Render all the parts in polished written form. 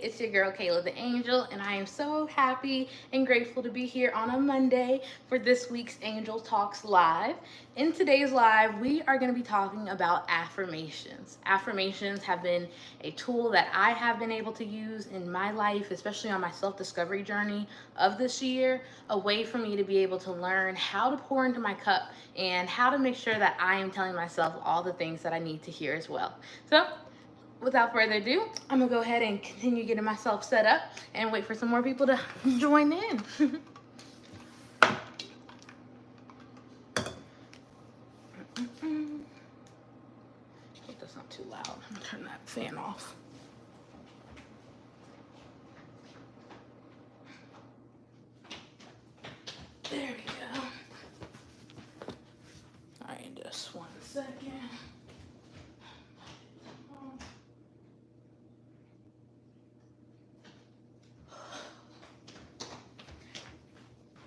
it's your girl Kayla the Angel, and I am so happy and grateful to be here on a Monday for this week's Angel Talks Live. In today's live, we are going to be talking about affirmations. Affirmations have been a tool that I have been able to use in my life, especially on my self-discovery journey of this year, a way for me to be able to learn how to pour into my cup and how to make sure that I am telling myself all the things that I need to hear as well. So, without further ado, I'm gonna go ahead and continue getting myself set up and wait for some more people to join in. Hope that's not too loud. I'm gonna turn that fan off. There we go. All right, just 1 second.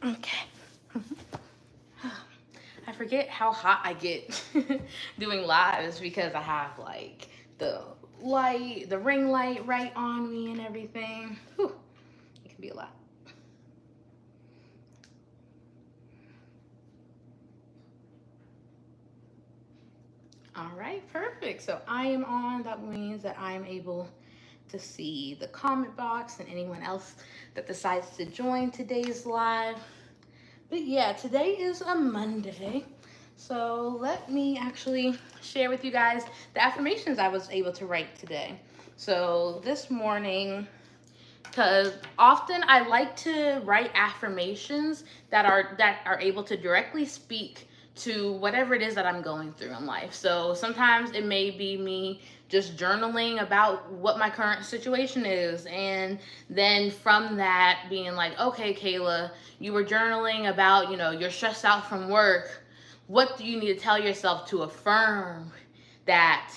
Okay. I forget how hot I get doing lives because I have like the light, the ring light right on me and everything. Whew, it can be a lot. All right, perfect. So I am on. That means that I am able to see the comment box and anyone else that decides to join today's live. But yeah, today is a Monday. So let me actually share with you guys the affirmations I was able to write today. So this morning, because often I like to write affirmations that are able to directly speak to whatever it is that I'm going through in life. So sometimes it may be me just journaling about what my current situation is, and then from that being like, okay, Kayla, you were journaling about, you're stressed out from work. What do you need to tell yourself to affirm that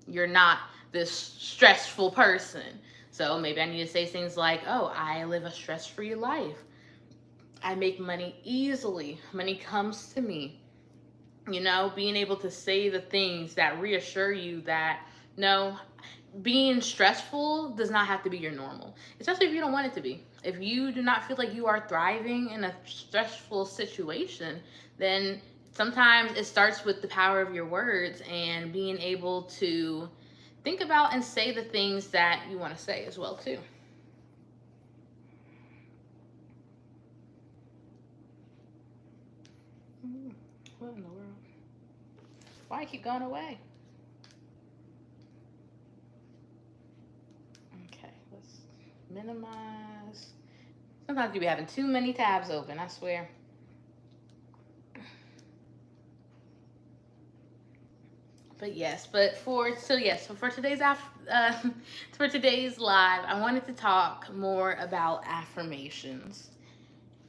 you're not this stressful person? So maybe I need to say things like, oh, I live a stress-free life. I make money easily. Money comes to me. Being able to say the things that reassure you that, no, being stressful does not have to be your normal, especially if you don't want it to be. If you do not feel like you are thriving in a stressful situation, then sometimes it starts with the power of your words and being able to think about and say the things that you want to say as well too. What in the world? Why I keep going away? Okay, let's minimize. Sometimes you be having too many tabs open, I swear. But yes, for today's for today's live, I wanted to talk more about affirmations.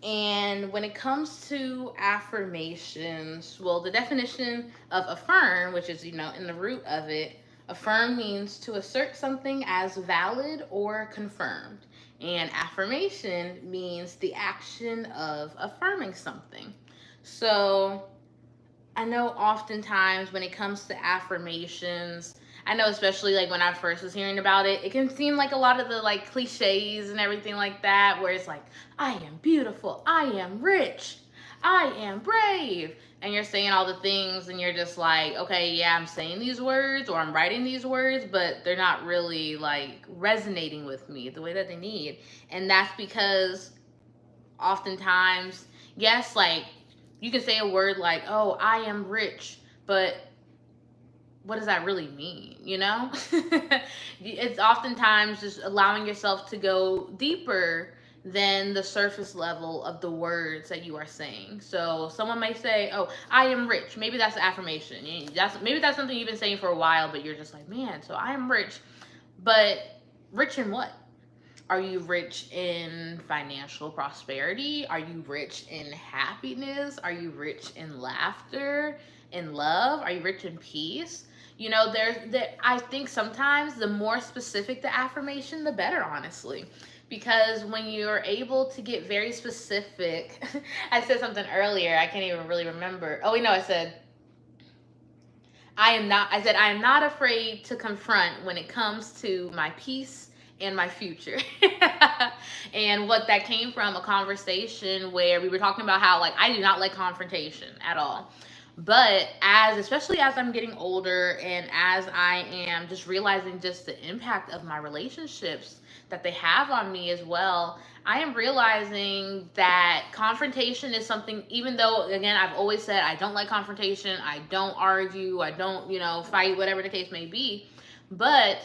And when it comes to affirmations, well, the definition of affirm, which is, in the root of it, affirm means to assert something as valid or confirmed. And affirmation means the action of affirming something. So I know oftentimes when it comes to affirmations, I know especially like when I first was hearing about it, it can seem like a lot of the like cliches and everything like that, where it's like, I am beautiful, I am rich, I am brave. And you're saying all the things and you're just like, okay, yeah, I'm saying these words or I'm writing these words, but they're not really like resonating with me the way that they need. And that's because oftentimes, yes, like you can say a word like, oh, I am rich, but what does that really mean? It's oftentimes just allowing yourself to go deeper than the surface level of the words that you are saying. So someone may say, oh, I am rich. Maybe that's an affirmation. Maybe that's something you've been saying for a while, but you're just like, man, so I am rich. But rich in what? Are you rich in financial prosperity? Are you rich in happiness? Are you rich in laughter, in love? Are you rich in peace? I think sometimes the more specific the affirmation, the better, honestly. Because when you're able to get very specific, I said something earlier, I can't even really remember. Oh, wait, no, I said, I am not afraid to confront when it comes to my peace and my future. And what that came from, a conversation where we were talking about how, like, I do not like confrontation at all. But especially as I'm getting older and as I am just realizing just the impact of my relationships that they have on me as well, I am realizing that confrontation is something, even though, again, I've always said I don't like confrontation, I don't argue, I don't, fight, whatever the case may be. But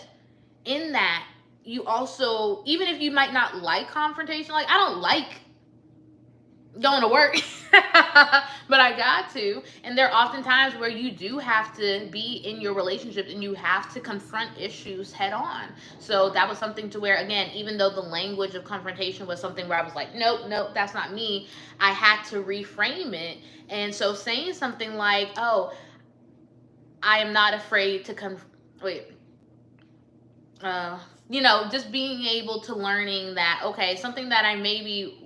in that, you also, even if you might not like confrontation, like, I don't like going to work, but I got to. And there are often times where you do have to be in your relationship and you have to confront issues head on. So that was something to where, again, even though the language of confrontation was something where I was like, nope, that's not me, I had to reframe it. And so saying something like, oh, I am not afraid to just being able to learning that, okay, something that I maybe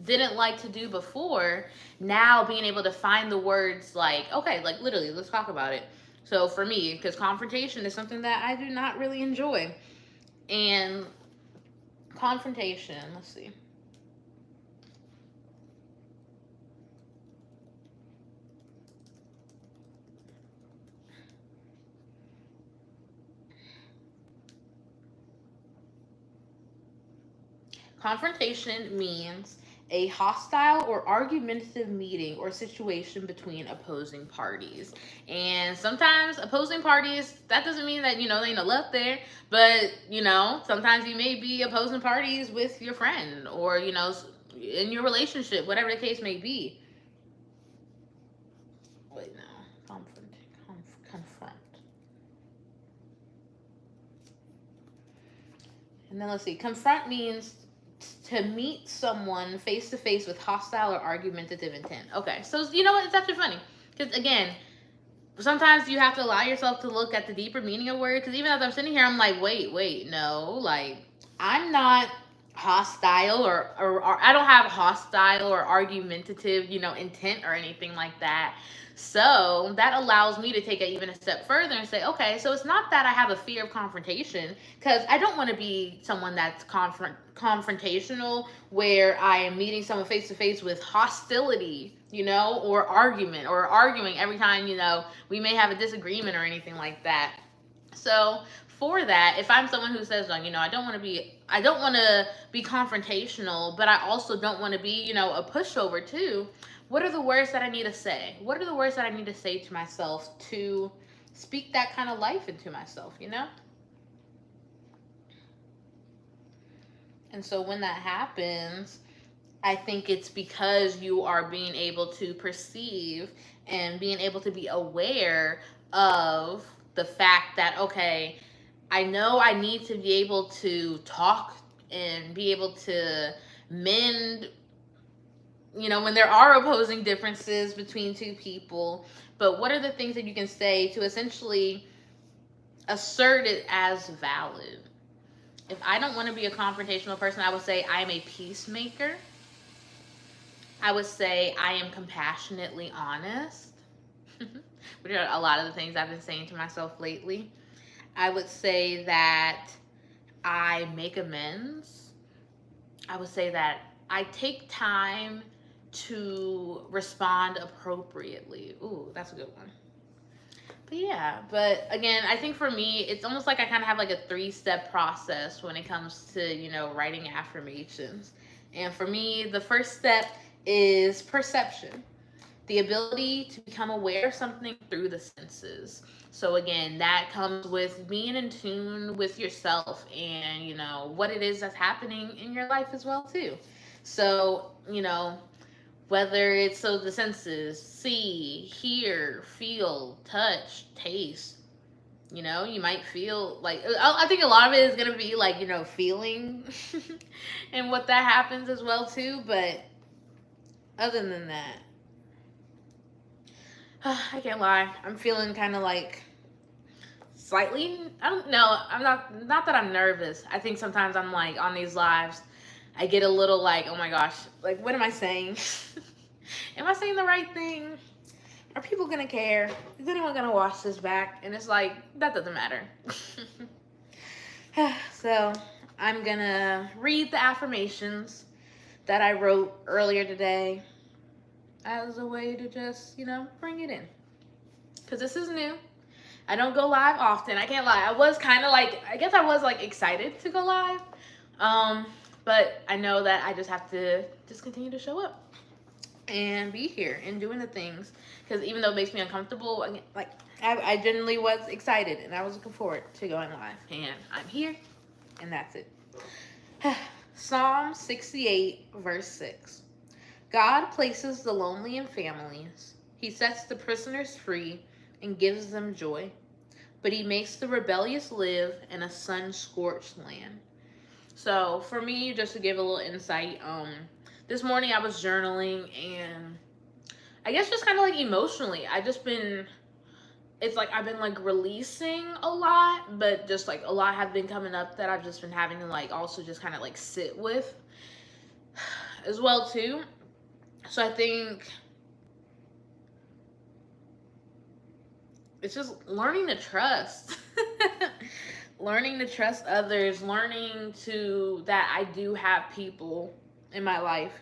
didn't like to do before, now being able to find the words like, okay, like, literally, let's talk about it. So for me, because confrontation is something that I do not really enjoy. And confrontation, let's see. Confrontation means a hostile or argumentative meeting or situation between opposing parties. And sometimes opposing parties, that doesn't mean that, there ain't no love there, but, sometimes you may be opposing parties with your friend or, in your relationship, whatever the case may be. Wait, no. Confront. And then let's see. Confront means to meet someone face to face with hostile or argumentative intent. Okay, so you know what? It's actually funny because, again, sometimes you have to allow yourself to look at the deeper meaning of words. Because even as I'm sitting here, I'm like, wait, no, like, I'm not hostile or I don't have hostile or argumentative, intent or anything like that. So that allows me to take it even a step further and say, okay, so it's not that I have a fear of confrontation, because I don't want to be someone that's confrontational where I am meeting someone face to face with hostility, or arguing every time, we may have a disagreement or anything like that. So for that, if I'm someone who says, like, I don't want to be confrontational, but I also don't want to be, a pushover too. What are the words that I need to say? What are the words that I need to say to myself to speak that kind of life into myself, And so when that happens, I think it's because you are being able to perceive and being able to be aware of the fact that, okay, I know I need to be able to talk and be able to mend, when there are opposing differences between two people. But what are the things that you can say to essentially assert it as valid? If I don't want to be a confrontational person, I would say I am a peacemaker. I would say I am compassionately honest, which are a lot of the things I've been saying to myself lately. I would say that I make amends. I would say that I take time to respond appropriately. Ooh, that's a good one. But again, I think for me, it's almost like I kind of have like a 3-step process when it comes to, writing affirmations. And for me, the first step is perception, the ability to become aware of something through the senses. So again, that comes with being in tune with yourself and, what it is that's happening in your life as well too. So, whether it's the senses, see, hear, feel, touch, taste, you might feel like, I think a lot of it is going to be like, feeling and what that happens as well too. But other than that, I can't lie, I'm feeling kind of like slightly, I don't know, I'm not that I'm nervous. I think sometimes I'm like on these lives, I get a little like, oh my gosh, like, what am I saying? Am I saying the right thing? Are people gonna care? Is anyone gonna watch this back? And it's like, that doesn't matter. So I'm gonna read the affirmations that I wrote earlier today as a way to just, bring it in. Because this is new. I don't go live often. I can't lie. I was kind of like, I guess I was like excited to go live. Um, but I know that I just have to just continue to show up and be here and doing the things. Because even though it makes me uncomfortable, I genuinely was excited and I was looking forward to going live. And I'm here, and that's it. Psalm 68, verse 6. God places the lonely in families. He sets the prisoners free and gives them joy. But he makes the rebellious live in a sun-scorched land. So for me, just to give a little insight, this morning I was journaling, and I guess just kind of like emotionally, it's like I've been like releasing a lot, but just like a lot have been coming up that I've just been having to like also just kind of like sit with as well too. So I think it's just learning to trust. Learning to trust others, learning to that I do have people in my life,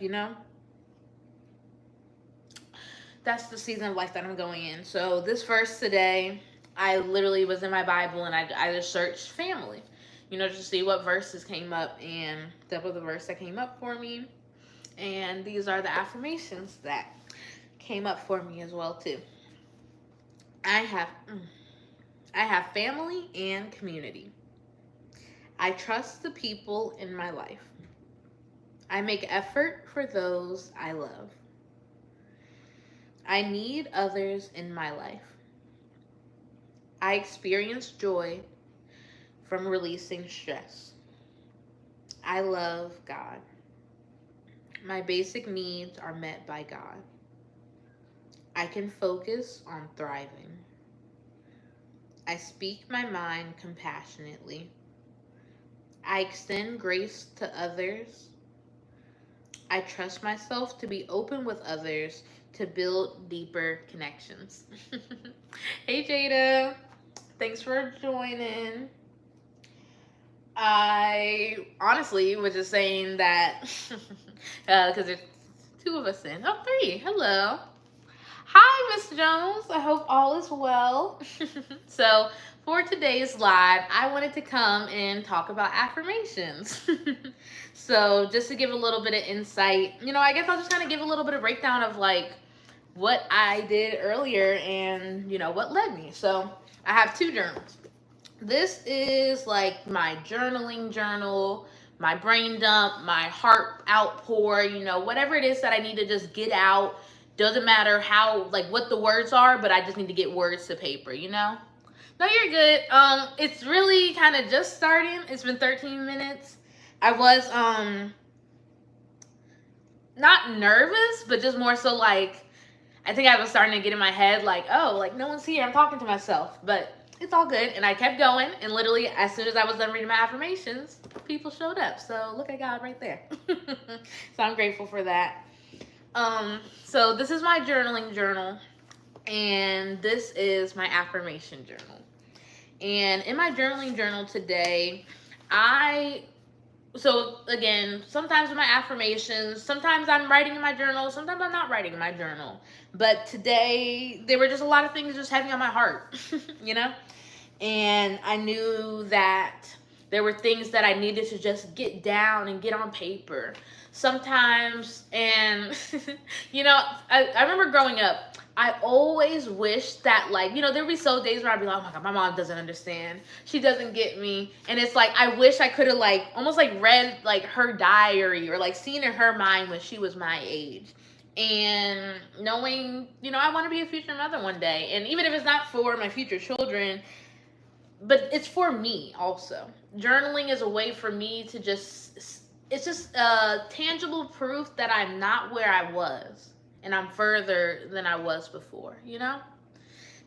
That's the season of life that I'm going in. So this verse today, I literally was in my Bible and I just searched family, just to see what verses came up, and that was the verse that came up for me. And these are the affirmations that came up for me as well too. I have family and community. I trust the people in my life. I make effort for those I love. I need others in my life. I experience joy from releasing stress. I love God. My basic needs are met by God. I can focus on thriving. I speak my mind compassionately. I extend grace to others. I trust myself to be open with others to build deeper connections. Hey Jada, thanks for joining. I honestly was just saying that because there's two of us in. Oh, three. Hello. Hi, Miss Jones. I hope all is well. So, for today's live, I wanted to come and talk about affirmations. So, just to give a little bit of insight, I guess I'll just kind of give a little bit of breakdown of like what I did earlier and, what led me. So, I have two journals. This is like my journaling journal, my brain dump, my heart outpour, whatever it is that I need to just get out. Doesn't matter how, like, what the words are, but I just need to get words to paper, No, you're good. It's really kind of just starting. It's been 13 minutes. I was, not nervous, but just more so, like, I think I was starting to get in my head, like, oh, like, no one's here. I'm talking to myself. But it's all good. And I kept going. And literally, as soon as I was done reading my affirmations, people showed up. So look at God right there. So I'm grateful for that. So this is my journaling journal, and this is my affirmation journal. And in my journaling journal today, so again, sometimes with my affirmations, sometimes I'm writing in my journal, sometimes I'm not writing in my journal. But today, there were just a lot of things just heavy on my heart, And I knew that there were things that I needed to just get down and get on paper. Sometimes, and, I remember growing up, I always wished that, like, there'd be so days where I'd be like, oh my God, my mom doesn't understand. She doesn't get me. And it's like, I wish I could have, like, almost like read, like, her diary or, like, seen in her mind when she was my age. And knowing, I want to be a future mother one day. And even if it's not for my future children, but it's for me also. Journaling is a way for me to it's just tangible proof that I'm not where I was and I'm further than I was before,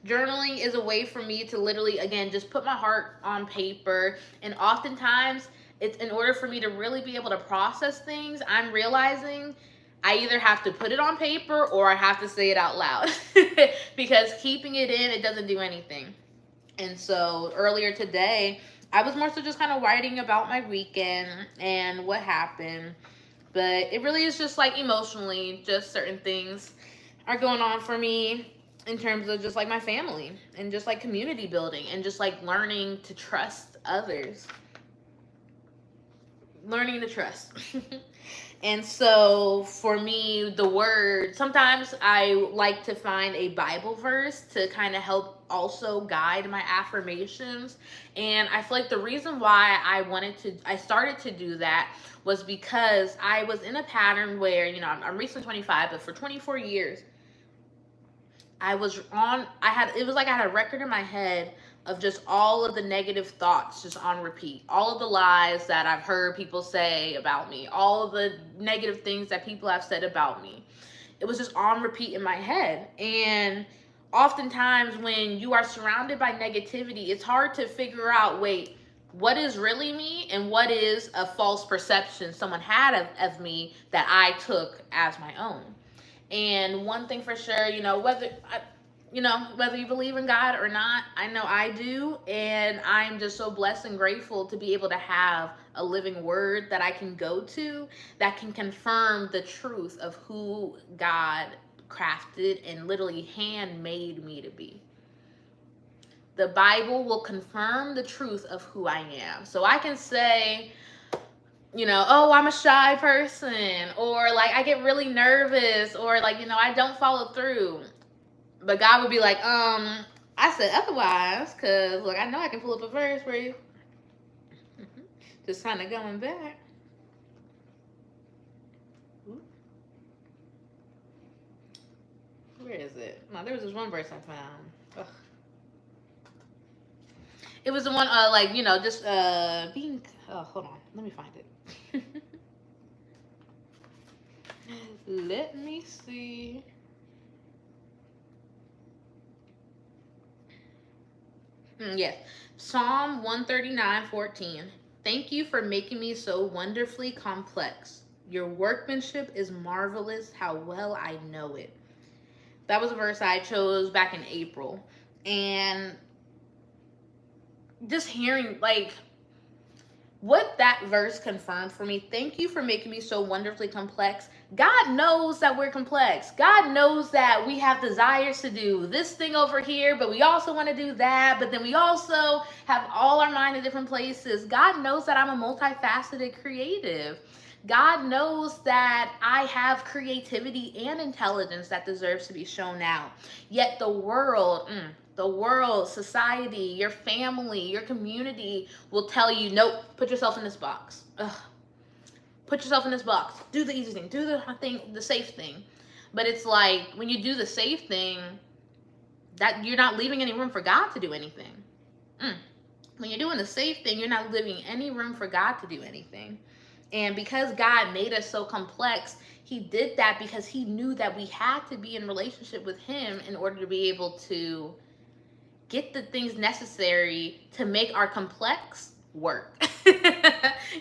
Journaling is a way for me to literally, again, just put my heart on paper. And oftentimes, it's in order for me to really be able to process things, I'm realizing I either have to put it on paper or I have to say it out loud. Because keeping it in, it doesn't do anything. And so earlier today, I was more so just kind of writing about my weekend and what happened. But it really is just like emotionally, just certain things are going on for me in terms of just like my family and just like community building and just like learning to trust others. Learning to trust. And so for me, the word, sometimes I like to find a Bible verse to kind of help also guide my affirmations. And I feel like the reason why I started to do that was because I was in a pattern where, I'm recently 25, but for 24 years, it was like I had a record in my head of just all of the negative thoughts just on repeat. All of the lies that I've heard people say about me, all of the negative things that people have said about me. It was just on repeat in my head. And oftentimes when you are surrounded by negativity, it's hard to figure out, wait, what is really me and what is a false perception someone had of me that I took as my own. And one thing for sure, whether you believe in God or not, I know I do, and I'm just so blessed and grateful to be able to have a living word that I can go to that can confirm the truth of who God crafted and literally handmade me to be. The Bible will confirm the truth of who I am. So I can say, oh, I'm a shy person, or like I get really nervous, or like, I don't follow through. But God would be like, I said otherwise, because look, I know I can pull up a verse for you. Just kind of going back. Where is it? No, there was this one verse I found. Ugh. It was the one, being. Oh, hold on. Let me find it. Let me see. Yes. Psalm 139:14. Thank you for making me so wonderfully complex. Your workmanship is marvelous. How well I know it. That was a verse I chose back in April. And just hearing, like, what that verse confirmed for me, thank you for making me so wonderfully complex. God knows that we're complex. God knows that we have desires to do this thing over here, but we also want to do that. But then we also have all our mind in different places. God knows that I'm a multifaceted creative. God knows that I have creativity and intelligence that deserves to be shown out. Yet the world, society, your family, your community will tell you, nope, put yourself in this box. Ugh. Put yourself in this box. Do the easy thing. Do the safe thing. But it's like when you do the safe thing, that you're not leaving any room for God to do anything. When you're doing the safe thing, you're not leaving any room for God to do anything. And because God made us so complex, he did that because he knew that we had to be in relationship with him in order to be able to get the things necessary to make our complex work.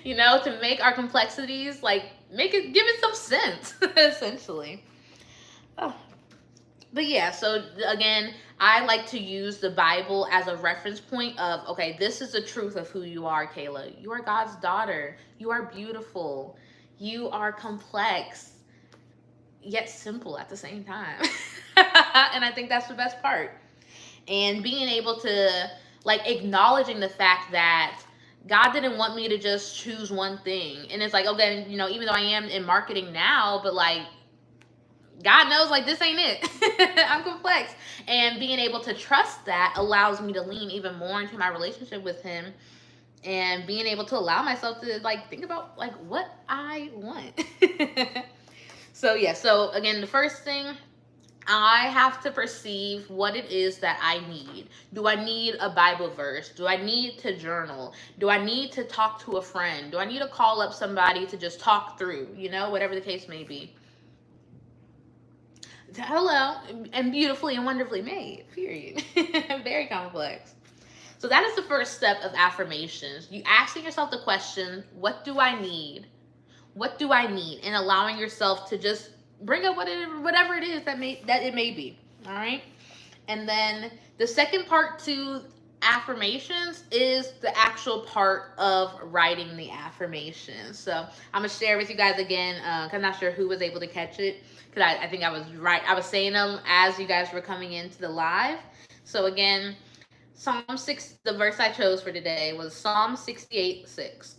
To make our complexities, like, give it some sense, essentially. Oh. But yeah, so again, I like to use the Bible as a reference point of, okay, this is the truth of who you are, Kayla. You are God's daughter. You are beautiful. You are complex, yet simple at the same time. And I think that's the best part. And being able to, like, acknowledging the fact that God didn't want me to just choose one thing. And it's like, okay, even though I am in marketing now, but like, God knows, like, this ain't it. I'm complex. And being able to trust that allows me to lean even more into my relationship with him and being able to allow myself to, like, think about, like, what I want. So again, the first thing, I have to perceive what it is that I need. Do I need a Bible verse? Do I need to journal? Do I need to talk to a friend? Do I need to call up somebody to just talk through, whatever the case may be? Hello, and beautifully and wonderfully made, period. Very complex. So that is the first step of affirmations. You asking yourself the question, what do I need? What do I need? And allowing yourself to just bring up whatever it is that it may be. All right. And then the second part to affirmations is the actual part of writing the affirmations. So I'm gonna share with you guys again, because I'm not sure who was able to catch it, because I think I was right. I was saying them as you guys were coming into the live. So again, Psalm 6, the verse I chose for today was Psalm 68:6.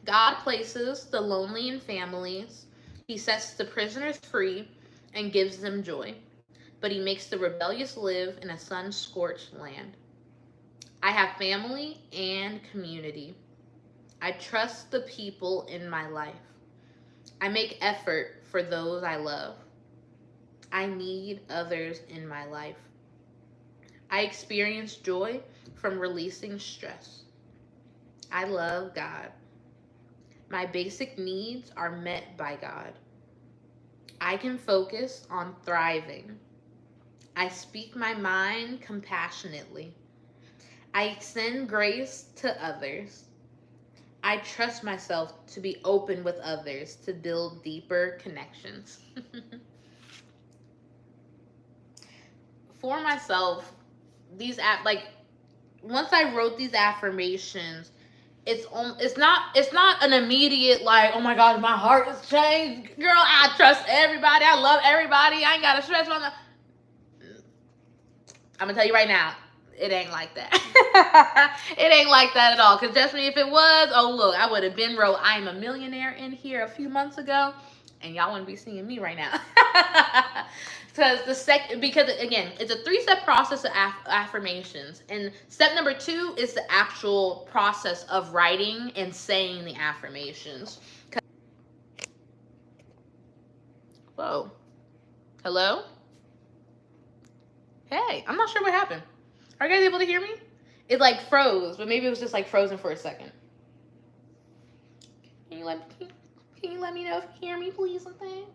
God places the lonely in families. He sets the prisoners free and gives them joy. But he makes the rebellious live in a sun-scorched land. I have family and community. I trust the people in my life. I make effort for those I love. I need others in my life. I experience joy from releasing stress. I love God. My basic needs are met by God. I can focus on thriving. I speak my mind compassionately. I extend grace to others. I trust myself to be open with others to build deeper connections. For myself, once I wrote these affirmations, it's not an immediate like, oh my god, my heart has changed, girl. I trust everybody. I love everybody. I ain't gotta stress myself. I'm gonna tell you right now, it ain't like that. It ain't like that at all. Cause trust me, if it was, oh look, I would have been wrote "I'm a millionaire" in here a few months ago, and y'all wouldn't be seeing me right now. Because again, it's a 3-step process of affirmations, and step number 2 is the actual process of writing and saying the affirmations. Whoa, hello. Hey, I'm not sure what happened. Are you guys able to hear me? It like froze, but maybe it was just like frozen for a second. Can you let me know if you hear me, please, and thanks?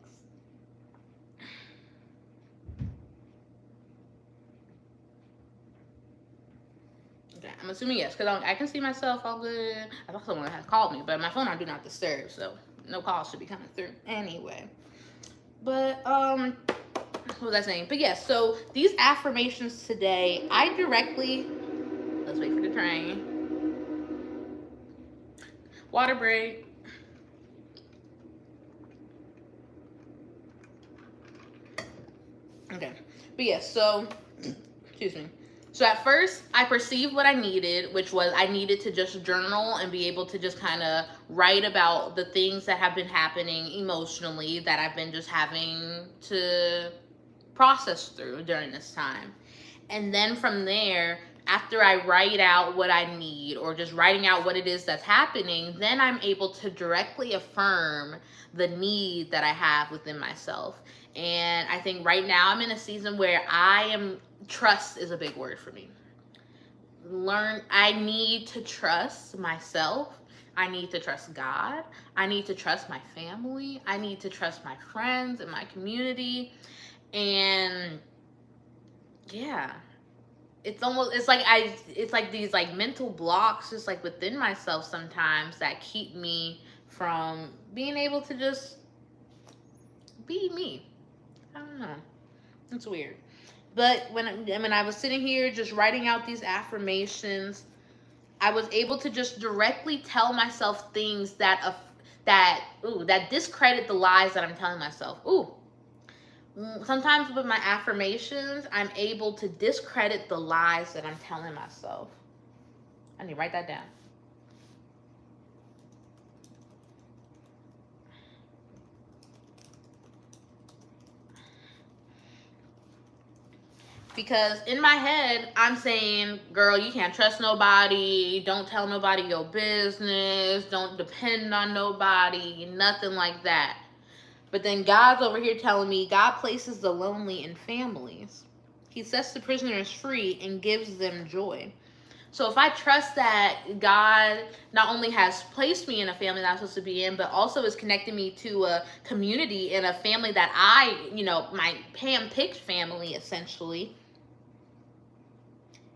Okay, I'm assuming yes, because I can see myself all good. I thought someone had called me, but my phone on do not disturb, so no calls should be coming through anyway. But what was I saying? But yes, so these affirmations today, let's wait for the train. Water break. Okay. But yes, so excuse me. So at first, I perceived what I needed, which was I needed to just journal and be able to just kind of write about the things that have been happening emotionally that I've been just having to process through during this time. And then from there, after I write out what I need or just writing out what it is that's happening, then I'm able to directly affirm the need that I have within myself. And I think right now I'm in a season where trust is a big word for me. I need to trust myself. I need to trust God. I need to trust my family. I need to trust my friends and my community. And yeah, it's like these like mental blocks just like within myself sometimes that keep me from being able to just be me. I don't know. It's weird. But when I was sitting here just writing out these affirmations, I was able to just directly tell myself things that discredit the lies that I'm telling myself. Sometimes with my affirmations, I'm able to discredit the lies that I'm telling myself. I need to write that down. Because in my head, I'm saying, girl, you can't trust nobody. Don't tell nobody your business. Don't depend on nobody. Nothing like that. But then God's over here telling me God places the lonely in families. He sets the prisoners free and gives them joy. So if I trust that God not only has placed me in a family that I'm supposed to be in, but also is connecting me to a community and a family that my hand-picked family, essentially,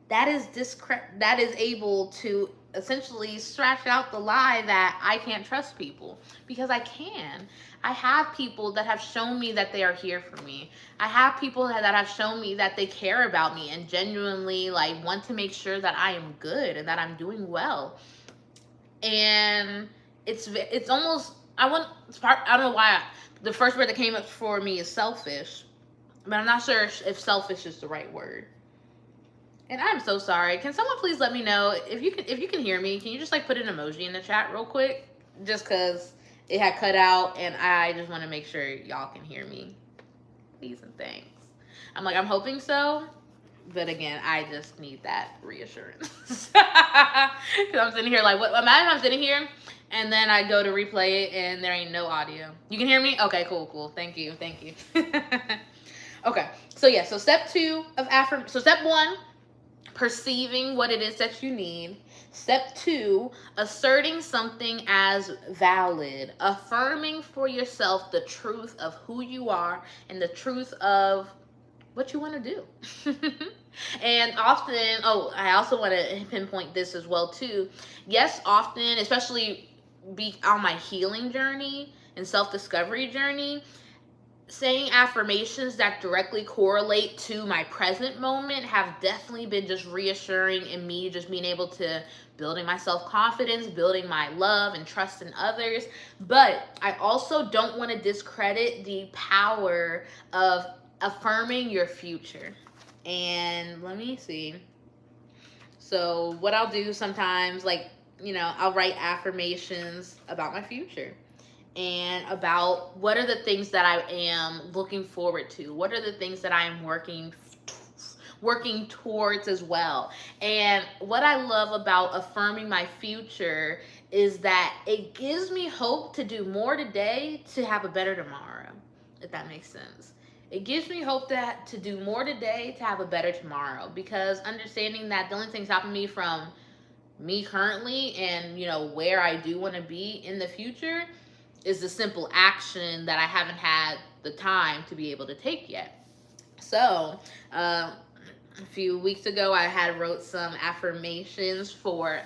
that is able to essentially scratch out the lie that I can't trust people, because I can. I have people that have shown me that they are here for me. I have people that have shown me that they care about me and genuinely like want to make sure that I am good and that I'm doing well. And it's almost, I don't know why the first word that came up for me is selfish, but I'm not sure if selfish is the right word. And I'm so sorry. Can someone please let me know if you can hear me? Can you just like put an emoji in the chat real quick? Just cause it had cut out and I just want to make sure y'all can hear me. Please and thanks. I'm hoping so. But again, I just need that reassurance. Cause I'm sitting here like, what? Imagine I'm sitting here and then I go to replay it and there ain't no audio. You can hear me? Okay, cool. Thank you. Okay, so yeah, so step one, perceiving what it is that you need. Step two, asserting something as valid, affirming for yourself the truth of who you are and the truth of what you want to do. And often, I also want to pinpoint this as well too. Yes, often, especially be on my healing journey and self-discovery journey, saying affirmations that directly correlate to my present moment have definitely been just reassuring in me, just being able to building my self-confidence, building my love and trust in others. But I also don't want to discredit the power of affirming your future. And let me see. So what I'll do sometimes, like, I'll write affirmations about my future and about what are the things that I am looking forward to. What are the things that I am working towards as well. And what I love about affirming my future is that it gives me hope to do more today to have a better tomorrow, if that makes sense. It gives me hope to do more today to have a better tomorrow, because understanding that the only thing stopping me from me currently and, where I do want to be in the future is the simple action that I haven't had the time to be able to take yet. So, a few weeks ago, I had wrote some affirmations for,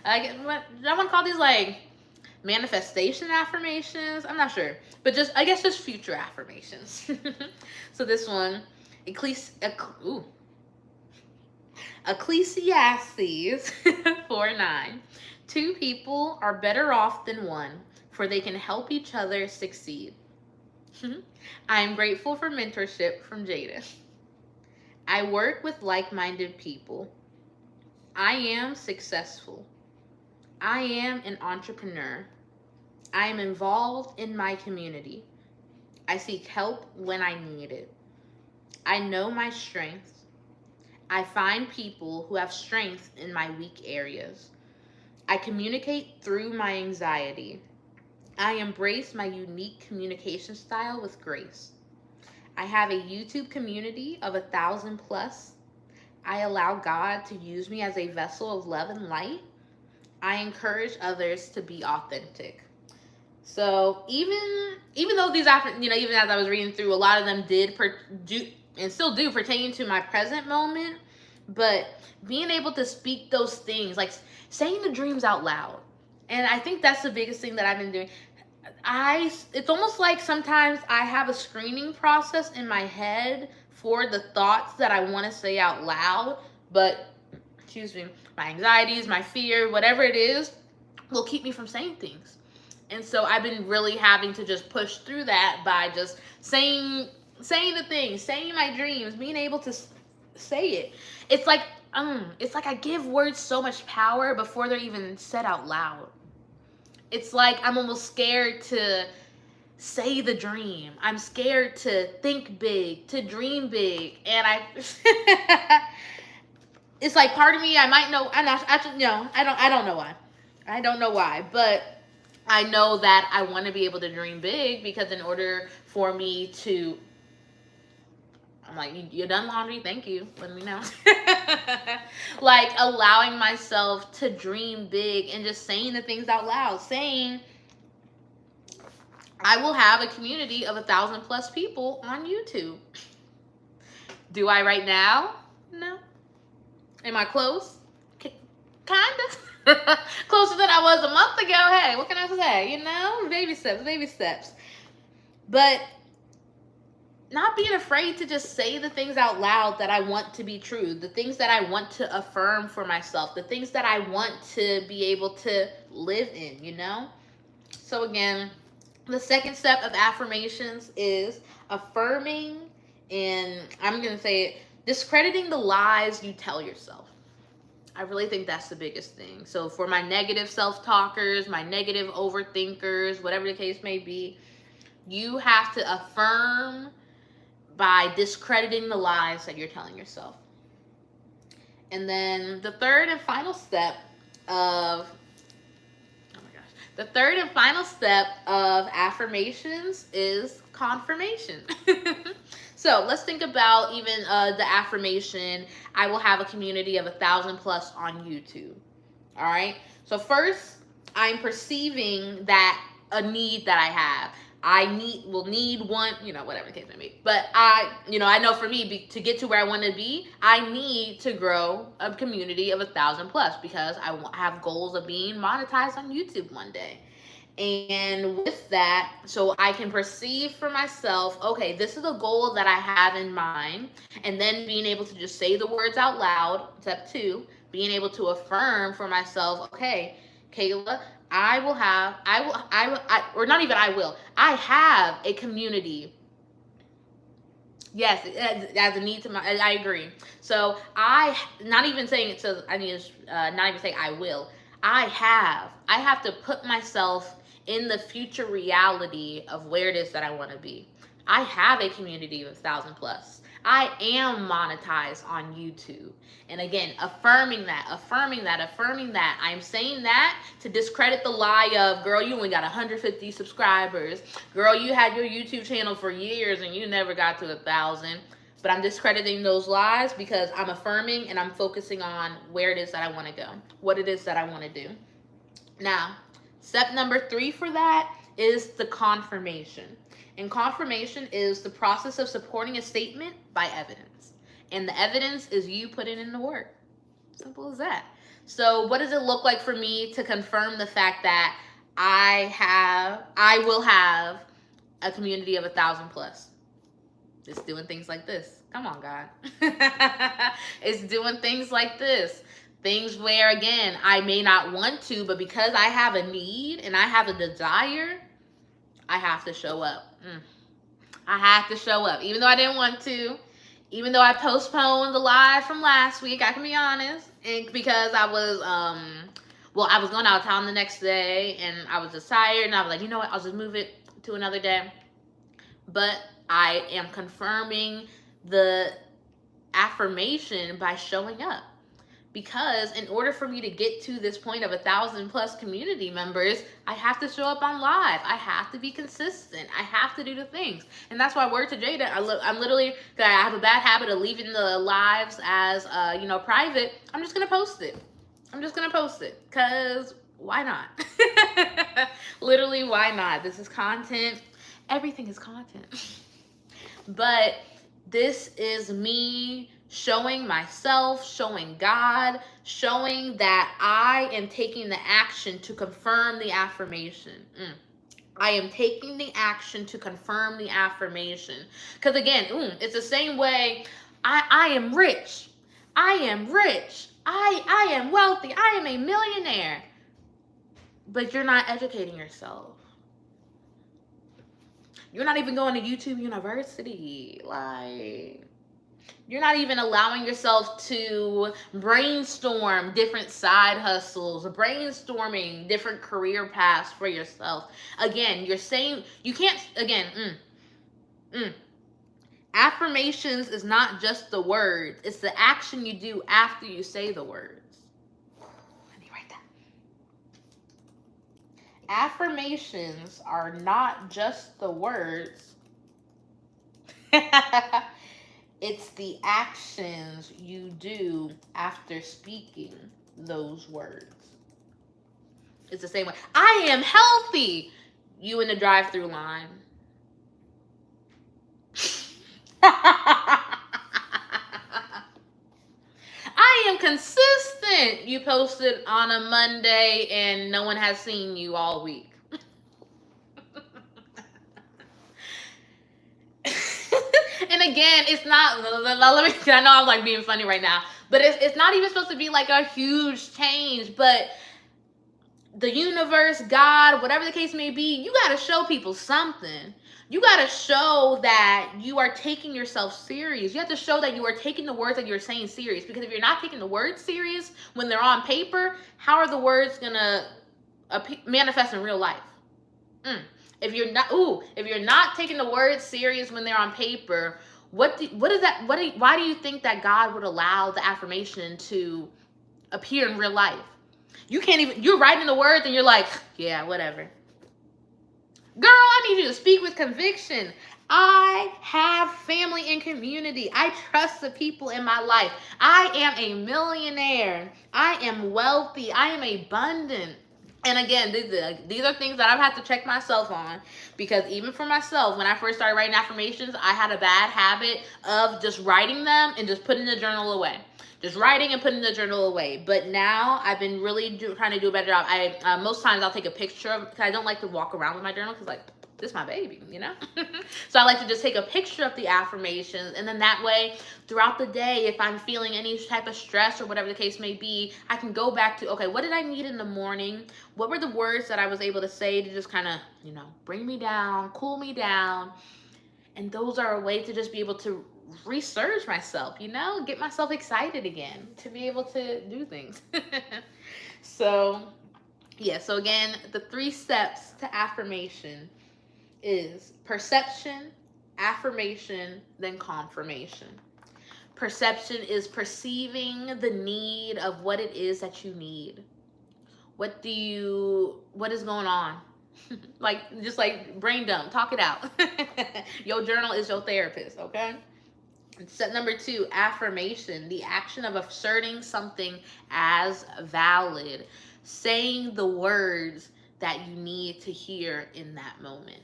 I want to call these like manifestation affirmations. I'm not sure, but I guess just future affirmations. So this one, Ecclesiastes 4:9. Two people are better off than one, for they can help each other succeed. I am grateful for mentorship from Jada. I work with like-minded people. I am successful. I am an entrepreneur. I am involved in my community. I seek help when I need it. I know my strengths. I find people who have strength in my weak areas. I communicate through my anxiety. I embrace my unique communication style with grace. I have a YouTube community of 1,000+. I allow God to use me as a vessel of love and light. I encourage others to be authentic. So even though these, even as I was reading through, a lot of them did and still do pertain to my present moment, but being able to speak those things, like saying the dreams out loud. And I think that's the biggest thing that I've been doing. It's almost like sometimes I have a screening process in my head for the thoughts that I want to say out loud, but my anxieties, my fear, whatever it is, will keep me from saying things. And so I've been really having to just push through that by just saying the things, saying my dreams, being able to say it. It's like I give words so much power before they're even said out loud. It's like I'm almost scared to say the dream. I'm scared to think big, to dream big. And it's like part of me, I might know, I'm not, actually, no, I don't know why. I don't know why, but I know that I want to be able to dream big, because in order for me to, I'm like, you done laundry? Thank you. Let me know. Like allowing myself to dream big and just saying the things out loud, saying I will have a community of 1,000+ people on YouTube. Do I right now? No. Am I close? Kinda. Closer than I was a month ago. Hey, what can I say? You know, baby steps, baby steps. But not being afraid to just say the things out loud that I want to be true, the things that I want to affirm for myself, the things that I want to be able to live in, you know? So, again, the second step of affirmations is affirming, and I'm going to say it, discrediting the lies you tell yourself. I really think that's the biggest thing. So, for my negative self talkers, my negative overthinkers, whatever the case may be, you have to affirm by discrediting the lies that you're telling yourself. And then the third and final step of affirmations is confirmation. So let's think about even the affirmation, I will have a community of 1,000 plus on YouTube. All right. So first, I'm perceiving that a need that I have. I will need one, whatever the case may be. But I know for me, to get to where I want to be, I need to grow a community of 1,000 plus, because I have goals of being monetized on YouTube one day. And with that, so I can perceive for myself, okay, this is a goal that I have in mind. And then being able to just say the words out loud, step 2, being able to affirm for myself, okay, Kayla, I have a community. Yes, as a need to I agree. So not even saying it, so I need to not even say I will. I have to put myself in the future reality of where it is that I want to be. I have a community of 1,000 plus. I am monetized on YouTube. And again, affirming that. I'm saying that to discredit the lie of, girl, you only got 150 subscribers. Girl, you had your YouTube channel for years and you never got to 1,000. But I'm discrediting those lies because I'm affirming and I'm focusing on where it is that I want to go, what it is that I want to do. Now, step number 3 for that is the confirmation. And confirmation is the process of supporting a statement by evidence. And the evidence is you putting in the work. Simple as that. So what does it look like for me to confirm the fact that I will have a community of 1,000 plus? It's doing things like this. Come on, God. It's doing things like this. Things where, again, I may not want to, but because I have a need and I have a desire, I have to show up. I have to show up. Even though I didn't want to, even though I postponed the live from last week, I can be honest, and because I was, I was going out of town the next day, and I was just tired, and I was like, you know what, I'll just move it to another day. But I am confirming the affirmation by showing up. Because in order for me to get to this point of 1,000 plus community members, I have to show up on live. I have to be consistent. I have to do the things. And that's why, word to Jada, I'm literally, I have a bad habit of leaving the lives as, private. I'm just going to post it. Because why not? Literally, why not? This is content. Everything is content. But this is me showing myself, showing God, showing that I am taking the action to confirm the affirmation. I am taking the action to confirm the affirmation. Because again, it's the same way, I am rich. I am rich. I am wealthy. I am a millionaire. But you're not educating yourself. You're not even going to YouTube University. You're not even allowing yourself to brainstorm different side hustles, brainstorming different career paths for yourself. Again, you're saying, you can't, affirmations is not just the words. It's the action you do after you say the words. Let me write that. Affirmations are not just the words. It's the actions you do after speaking those words. It's the same way. I am healthy. You in the drive-thru line. I am consistent. 100% you posted on a Monday and no one has seen you all week. And again, it's not, let me, I know I'm like being funny right now, but it's not even supposed to be like a huge change, but the universe, God, whatever the case may be, you got to show people something. You got to show that you are taking yourself serious. You have to show that you are taking the words that you're saying serious. Because if you're not taking the words serious when they're on paper, how are the words going to manifest in real life? If you're not taking the words serious when they're on paper, why do you think that God would allow the affirmation to appear in real life? You can't even, you're writing the words and you're like, yeah, whatever. Girl, I need you to speak with conviction. I have family and community. I trust the people in my life. I am a millionaire. I am wealthy. I am abundant. And again, these are things that I've had to check myself on, because even for myself, when I first started writing affirmations, I had a bad habit of just writing them and just putting the journal away. Just writing and putting the journal away. But now I've been really trying to do a better job. Most times I'll take a picture of, because I don't like to walk around with my journal, because like, this is my baby, you know? So I like to just take a picture of the affirmations, and then that way, throughout the day, if I'm feeling any type of stress or whatever the case may be, I can go back to, okay, what did I need in the morning? What were the words that I was able to say to just kind of, bring me down, cool me down? And those are a way to just be able to resurge myself, get myself excited again to be able to do things. So again, the 3 steps to affirmation is perception, affirmation, then confirmation. Perception is perceiving the need of what it is that you need. What is going on? just like brain dump, talk it out. Your journal is your therapist, okay? Step number 2, affirmation, the action of asserting something as valid, saying the words that you need to hear in that moment.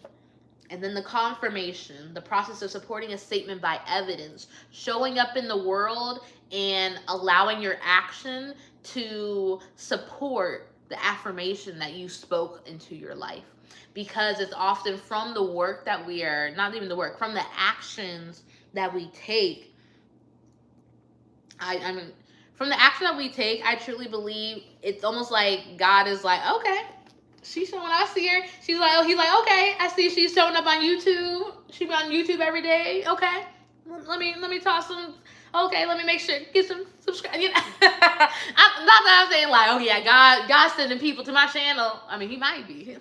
And then the confirmation, the process of supporting a statement by evidence, showing up in the world and allowing your action to support the affirmation that you spoke into your life. Because it's often from the work that we are, not even the work, from the actions that we take. From the action that we take, I truly believe it's almost like God is like, okay, she's showing, I see her. He's like, okay, I see she's showing up on YouTube. She be on YouTube every day. Okay, let me toss some. Okay, let me make sure, get some subscribe. Not that I'm saying like, oh yeah, God's sending people to my channel. I mean, he might be.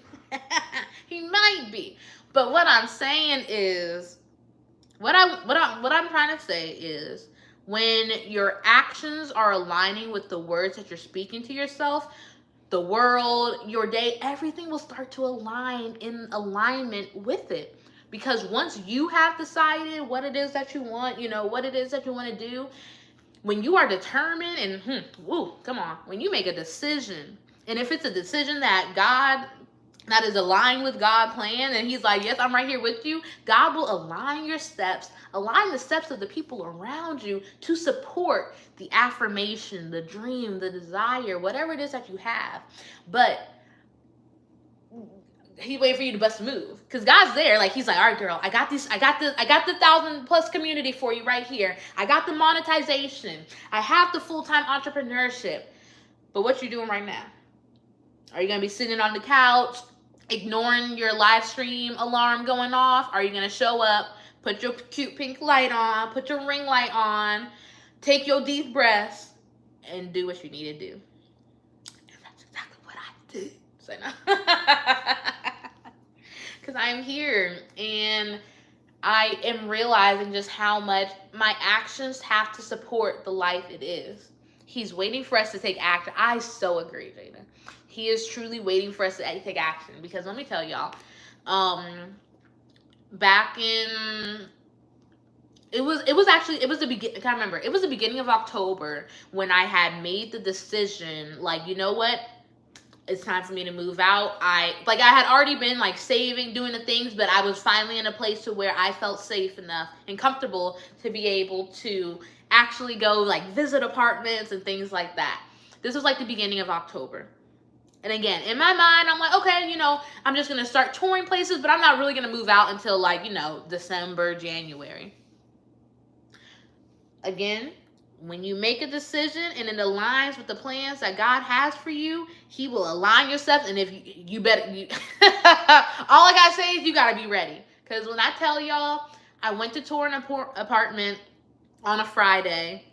He might be. But what I'm saying is, what I'm trying to say is, when your actions are aligning with the words that you're speaking to yourself, the world, your day, everything will start to align in alignment with it. Because once you have decided what it is that you want, what it is that you want to do, when you are determined and, when you make a decision, and if it's a decision that is aligned with God's plan, and he's like, yes, I'm right here with you, God will align your steps, align the steps of the people around you to support the affirmation, the dream, the desire, whatever it is that you have. But he's waiting for you to bust a move, because God's there. Like, he's like, all right, girl, I got the 1,000+ community for you right here. I got the monetization. I have the full-time entrepreneurship. But what you doing right now? Are you going to be sitting on the couch, ignoring your live stream alarm going off? Are you going to show up, put your cute pink light on, put your ring light on, take your deep breaths, and do what you need to do? And that's exactly what I did. Say no. Because I'm here, and I am realizing just how much my actions have to support the life it is. He's waiting for us to take action. I so agree, Jada. He is truly waiting for us to take action, because let me tell y'all, back in, it was the beginning, I can't remember, it was the beginning of October when I had made the decision, like, you know what, it's time for me to move out. I had already been like saving, doing the things, but I was finally in a place to where I felt safe enough and comfortable to be able to actually go like visit apartments and things like that. This was like the beginning of October. And again, in my mind, I'm like, okay, I'm just going to start touring places, but I'm not really going to move out until like, December, January. Again, when you make a decision and it aligns with the plans that God has for you, He will align yourself. And if you better, all I got to say is you got to be ready. Because when I tell y'all, I went to tour an apartment on a Friday.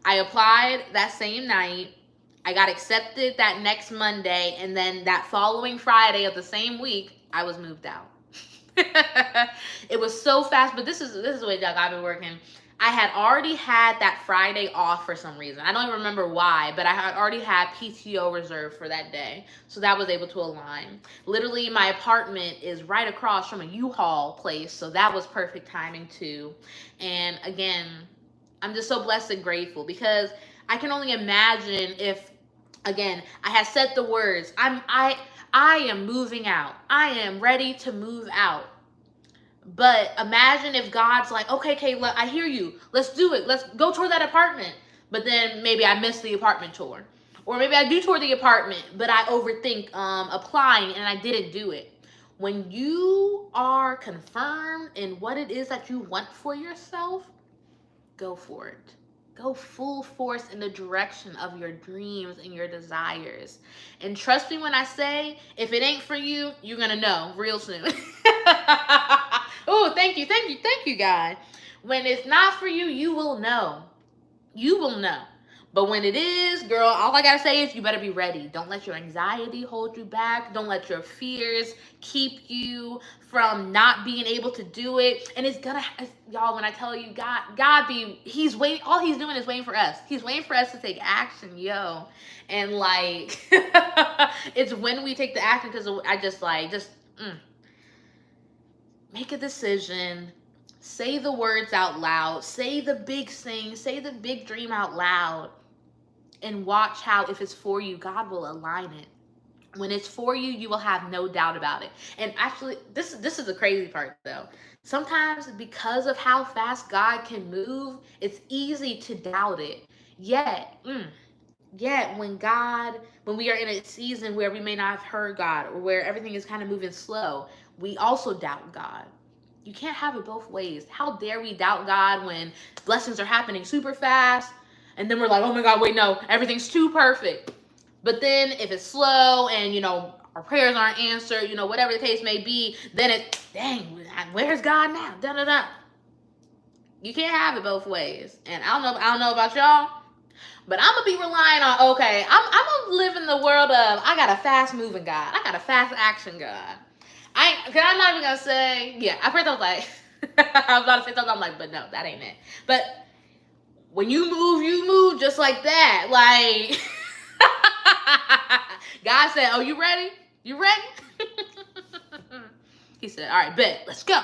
I applied that same night. I got accepted that next Monday, and then that following Friday of the same week, I was moved out. It was so fast, but this is the way that I've been working. I had already had that Friday off for some reason. I don't even remember why, but I had already had PTO reserved for that day, so that was able to align. Literally, my apartment is right across from a U-Haul place, so that was perfect timing too. And again, I'm just so blessed and grateful because I can only imagine if, again, I had said the words, I am moving out. I am ready to move out. But imagine if God's like, okay, I hear you. Let's do it. Let's go tour that apartment. But then maybe I missed the apartment tour. Or maybe I do tour the apartment, but I overthink applying and I didn't do it. When you are confirmed in what it is that you want for yourself, go for it. Go full force in the direction of your dreams and your desires. And trust me when I say, if it ain't for you, you're going to know real soon. Oh, thank you, God. When it's not for you, you will know. You will know. But when it is, girl, all I got to say is you better be ready. Don't let your anxiety hold you back. Don't let your fears keep you from not being able to do it. And it's gonna, y'all, when I tell you, He's waiting. All He's doing is waiting for us. He's waiting for us to take action, yo. And like, it's when we take the action, because I just make a decision. Say the words out loud. Say the big thing. Say the big dream out loud. And watch how, if it's for you, God will align it. When it's for you, you will have no doubt about it. And actually, this is the crazy part, though. Sometimes, because of how fast God can move, it's easy to doubt it. Yet, when we are in a season where we may not have heard God, or where everything is kind of moving slow, we also doubt God. You can't have it both ways. How dare we doubt God when blessings are happening super fast, and then we're like, oh my God, wait, no, everything's too perfect. But then if it's slow and, our prayers aren't answered, whatever the case may be, then dang, where's God now? Da-da-da. You can't have it both ways. And I don't know about y'all, but I'm going to be relying on, okay, I'm going to live in the world of, I got a fast moving God. I got a fast action God. I'm not even going to say, yeah, at first I was like, I was about to say something, I'm like, but no, that ain't it. But when you move just like that. Like, God said, oh, you ready? You ready? He said, all right, bet, let's go.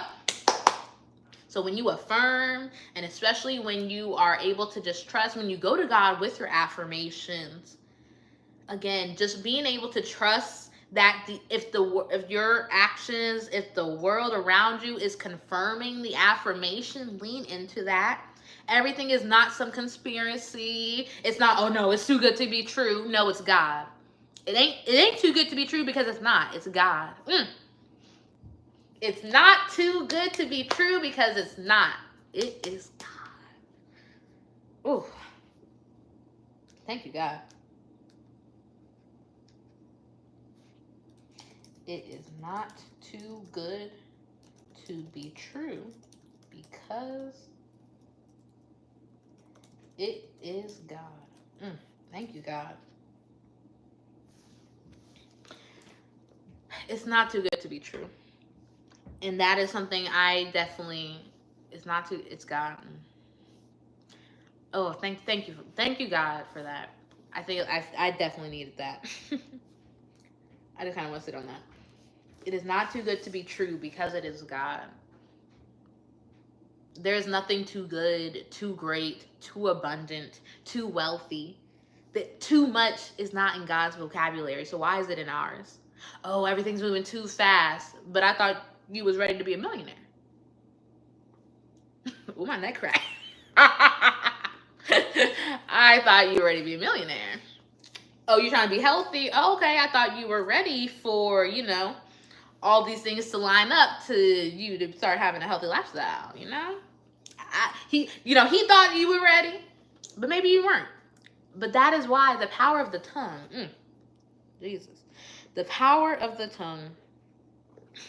So when you affirm, and especially when you are able to just trust, when you go to God with your affirmations, again, just being able to trust that if your actions, if the world around you is confirming the affirmation, lean into that. Everything is not some conspiracy. It's not, oh no, it's too good to be true. No, it's God. It ain't too good to be true because it's not. It's God. It's not too good to be true because it's not. It is God. Ooh. Thank you, God. It is not too good to be true because it is God. Thank you, God. It's not too good to be true. And that is something I definitely, it's God. Oh, thank you, God, for that. I think I definitely needed that. I just kind of want to sit on that. It is not too good to be true because it is God. There is nothing too good, too great, too abundant, too wealthy. That too much is not in God's vocabulary. So why is it in ours? Oh, everything's moving too fast. But I thought you was ready to be a millionaire. Ooh, my neck cracked. I thought you were ready to be a millionaire. Oh, you're trying to be healthy? Oh, okay, I thought you were ready for, all these things to line up to you to start having a healthy lifestyle, he thought you were ready, but maybe you weren't. But that is why the power of the tongue, Jesus, the power of the tongue.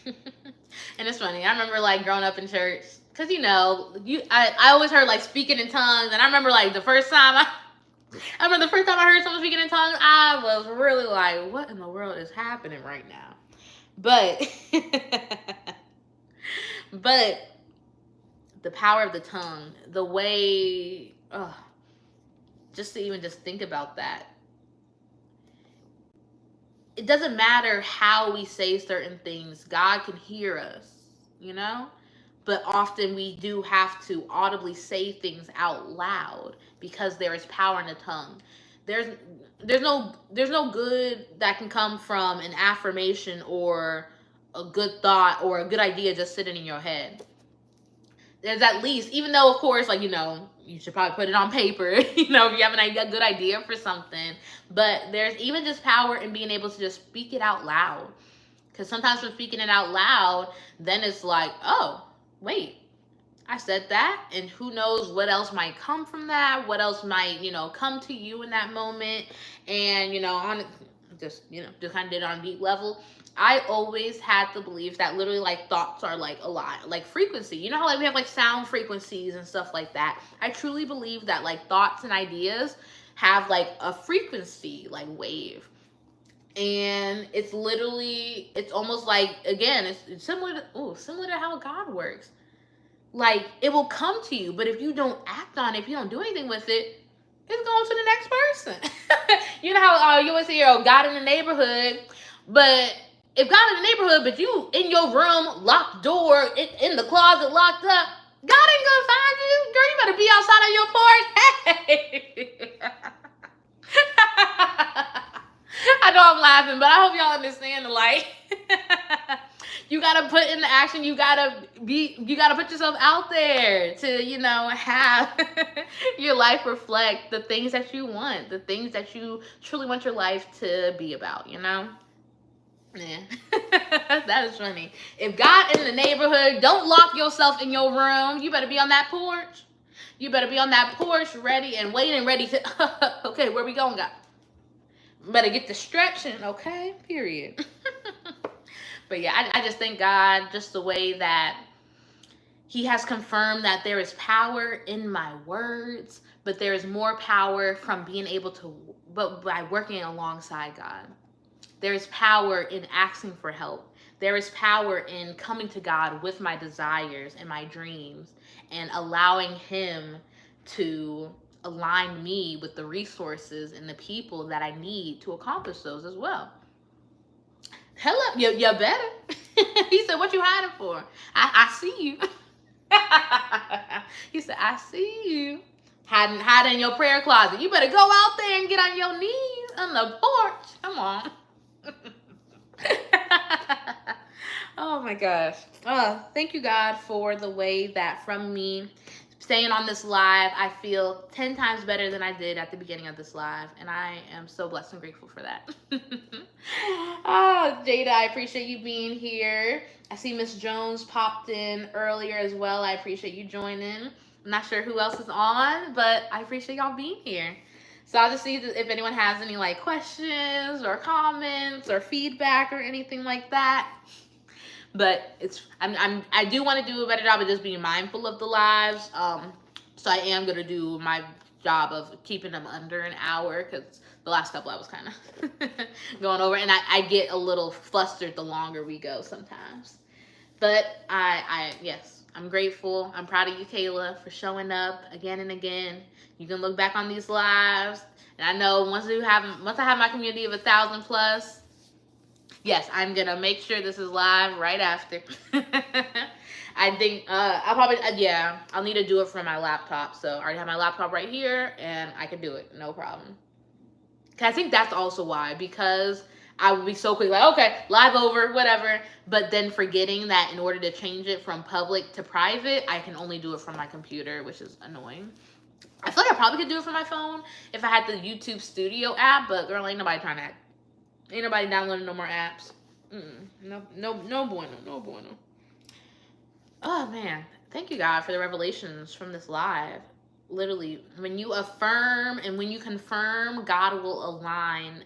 And it's funny. I remember like growing up in church, because I always heard like speaking in tongues, and I remember like I remember the first time I heard someone speaking in tongues, I was really like, what in the world is happening right now? But but the power of the tongue, the way, just to even just think about that. It doesn't matter how we say certain things. God can hear us, But often we do have to audibly say things out loud because there is power in the tongue. There's no good that can come from an affirmation or a good thought or a good idea just sitting in your head. There's at least, even though of course, like, you should probably put it on paper, if you have a good idea for something. But there's even just power in being able to just speak it out loud. Because sometimes when speaking it out loud, then it's like, oh, wait, I said that, and who knows what else might come from that, what else might, come to you in that moment. And, on just kind of did it on a deep level. I always had the belief that literally like thoughts are like a lot, like frequency. You know how like we have like sound frequencies and stuff like that. I truly believe that like thoughts and ideas have like a frequency, like wave. And it's almost like, again, it's similar to how God works. Like it will come to you, but if you don't act on it, if you don't do anything with it, it's going to the next person. You know how you always hear, God in the neighborhood, but if God in the neighborhood, but you in your room, locked door, in the closet, locked up, God ain't gonna find you. Girl, you better be outside on your porch. Hey. I know I'm laughing, but I hope y'all understand the like. You gotta put in the action. You gotta put yourself out there to, have your life reflect the things that you want, the things that you truly want your life to be about, Yeah. That is funny. If God in the neighborhood, don't lock yourself in your room. You better be on that porch. You better be on that porch ready and waiting, ready to, okay, where we going, God? Better get the stretching, okay? Period. But yeah, I just thank God just the way that he has confirmed that there is power in my words, but there is more power from being able to, but by working alongside God. There is power in asking for help. There is power in coming to God with my desires and my dreams and allowing him to align me with the resources and the people that I need to accomplish those as well. Hello, you better. He said, what you hiding for? I see you. He said, I see you. Hiding in your prayer closet. You better go out there and get on your knees on the porch. Come on. Oh my gosh. Thank you, God, for the way that from me staying on this live, I feel 10 times better than I did at the beginning of this live. And I am so blessed and grateful for that. Oh, Jada, I appreciate you being here. I see Miss Jones popped in earlier as well. I appreciate you joining. I'm not sure who else is on, but I appreciate y'all being here. So I'll just see if anyone has any like questions or comments or feedback or anything like that. But I do want to do a better job of just being mindful of the lives. So I am gonna do my job of keeping them under an hour, because the last couple I was kind of going over, and I get a little flustered the longer we go sometimes. But yes, I'm grateful. I'm proud of you, Kayla, for showing up again and again. You can look back on these lives, and I know once I have my community of 1,000 plus, yes, I'm gonna make sure this is live right after. I think I'll probably I'll need to do it from my laptop. So I already have my laptop right here, and I can do it, no problem. I think that's also why, because I would be so quick, like, okay, live over, whatever, but then forgetting that in order to change it from public to private, I can only do it from my computer, which is annoying. I feel like I probably could do it from my phone if I had the YouTube Studio app, but girl, ain't nobody trying that. Ain't nobody downloading no more apps. No, no, no bueno, no bueno. Oh man, thank you God for the revelations from this live. Literally, when you affirm and when you confirm, God will align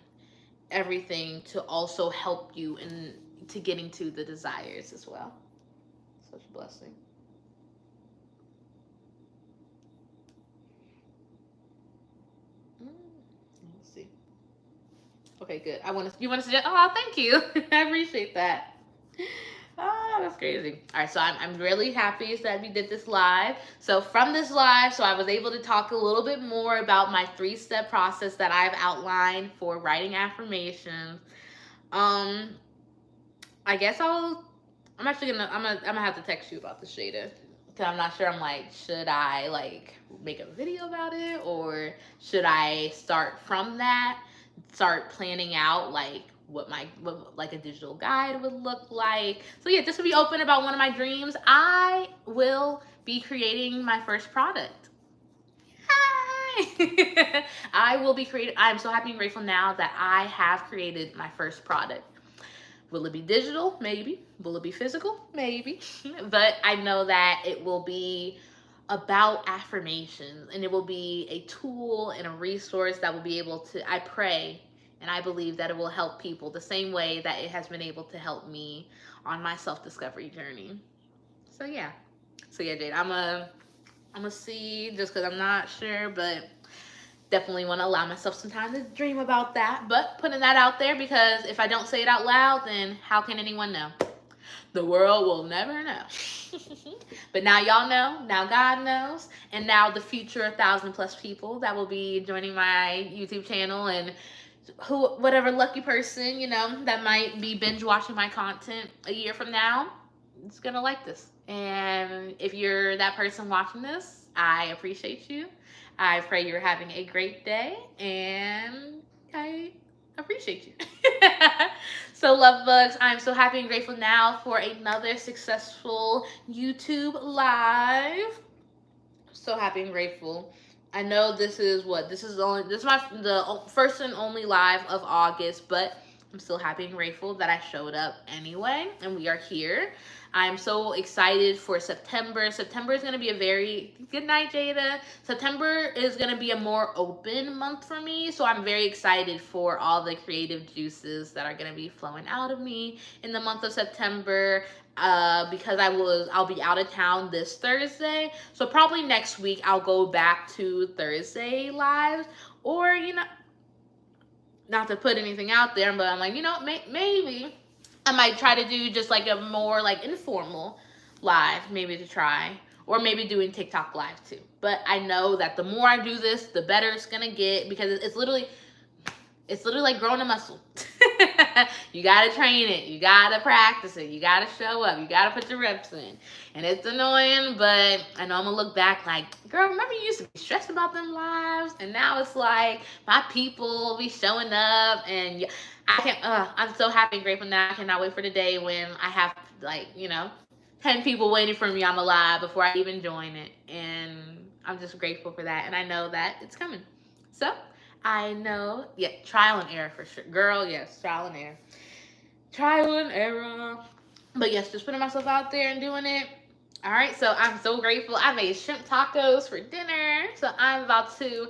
everything to also help you in to getting to the desires as well. Such a blessing. Let's see. Okay, good. You want to suggest? Oh, thank you. I appreciate that. Oh, that's crazy. All right, so I'm really happy that we did this live. So from this live, so I was able to talk a little bit more about my 3-step process that I've outlined for writing affirmations. I guess I'm actually gonna have to text you about this, Shada, because I'm not sure. I'm like, should I like make a video about it, or should I start from that, start planning out like what like a digital guide would look like. So yeah, just to be open about one of my dreams, I will be creating my first product. Hi! I will be creating. I'm so happy and grateful now that I have created my first product. Will it be digital? Maybe. Will it be physical? Maybe. But I know that it will be about affirmations, and it will be a tool and a resource that will be able to, I pray and I believe that it will help people the same way that it has been able to help me on my self-discovery journey. So yeah. Jade, I'm gonna see, just because I'm not sure, but definitely want to allow myself some time to dream about that. But putting that out there, because if I don't say it out loud, then how can anyone know? The world will never know. But now y'all know, now God knows, and now the future 1,000+ people that will be joining my YouTube channel, and whatever lucky person, that might be binge watching my content a year from now, is gonna like this. And if you're that person watching this, I appreciate you. I pray you're having a great day, and I appreciate you. So, love bugs, I'm so happy and grateful now for another successful YouTube live. So happy and grateful. I know this is the first and only live of August, but I'm still happy and grateful that I showed up anyway, and we are here. I'm so excited for September. September is going to be a very, good night, Jada. September is going to be a more open month for me, so I'm very excited for all the creative juices that are going to be flowing out of me in the month of September. Because I'll be out of town this Thursday, so probably next week I'll go back to Thursday lives, or not to put anything out there, but I'm like, maybe I might try to do just like a more like informal live, maybe to try, or maybe doing TikTok live too. But I know that the more I do this, the better it's gonna get, because it's literally like growing a muscle. You gotta train it, you gotta practice it, you gotta show up, you gotta put your reps in. And it's annoying, but I know I'm gonna look back like, girl, remember you used to be stressed about them lives? And now it's like, my people be showing up, and I'm so happy and grateful now. I cannot wait for the day when I have 10 people waiting for me on the live before I even join it. And I'm just grateful for that, and I know that it's coming. So I know, yeah, trial and error for sure. Girl, yes, trial and error. Trial and error. But yes, just putting myself out there and doing it. All right, so I'm so grateful. I made shrimp tacos for dinner. So I'm about to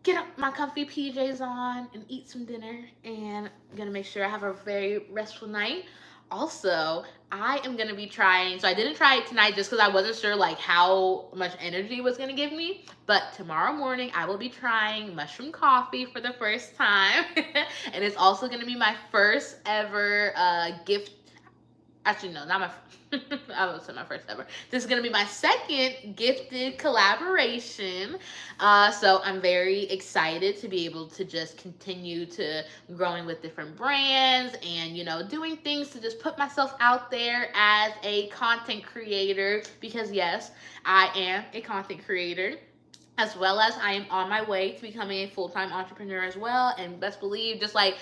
get up my comfy PJs on and eat some dinner. And I'm going to make sure I have a very restful night. Also, I am going to be trying, so I didn't try it tonight just because I wasn't sure like how much energy it was going to give me, but tomorrow morning I will be trying mushroom coffee for the first time. And it's also going to be my first ever gift. Actually, no, not my I would say my first ever. This is going to be my second gifted collaboration. So I'm very excited to be able to just continue to growing with different brands and, doing things to just put myself out there as a content creator, because yes, I am a content creator, as well as I am on my way to becoming a full-time entrepreneur as well. And best believe, just like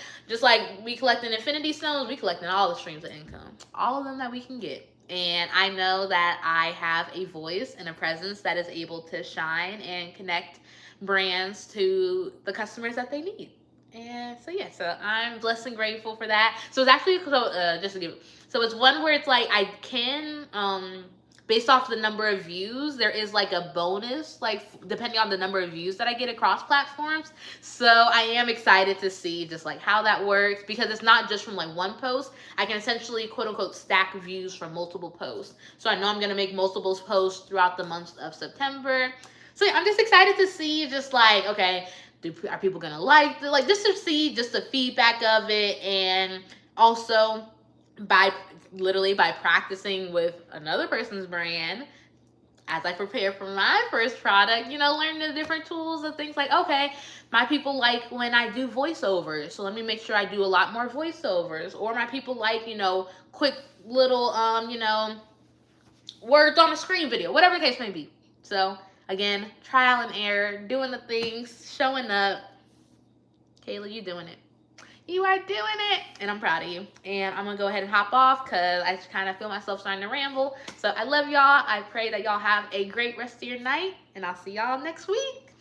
we collecting infinity stones, we collecting all the streams of income, all of them that we can get. And I know that I have a voice and a presence that is able to shine and connect brands to the customers that they need. And so yeah, so I'm blessed and grateful for that. So it's actually just to give, so it's one where it's like I can based off the number of views, there is like a bonus, like depending on the number of views that I get across platforms. So I am excited to see just like how that works, because it's not just from like one post. I can essentially quote unquote stack views from multiple posts. So I know I'm gonna make multiple posts throughout the month of September. So yeah, I'm just excited to see just like, okay, are people gonna like just to see just the feedback of it, and also by by practicing with another person's brand as I prepare for my first product, learning the different tools and things like, okay, my people like when I do voiceovers, so let me make sure I do a lot more voiceovers. Or my people like, quick little, words on a screen video, whatever the case may be. So again, trial and error, doing the things, showing up. Kayla, you doing it. You are doing it, and I'm proud of you. And I'm gonna go ahead and hop off because I kind of feel myself starting to ramble. So I love y'all. I pray that y'all have a great rest of your night, and I'll see y'all next week.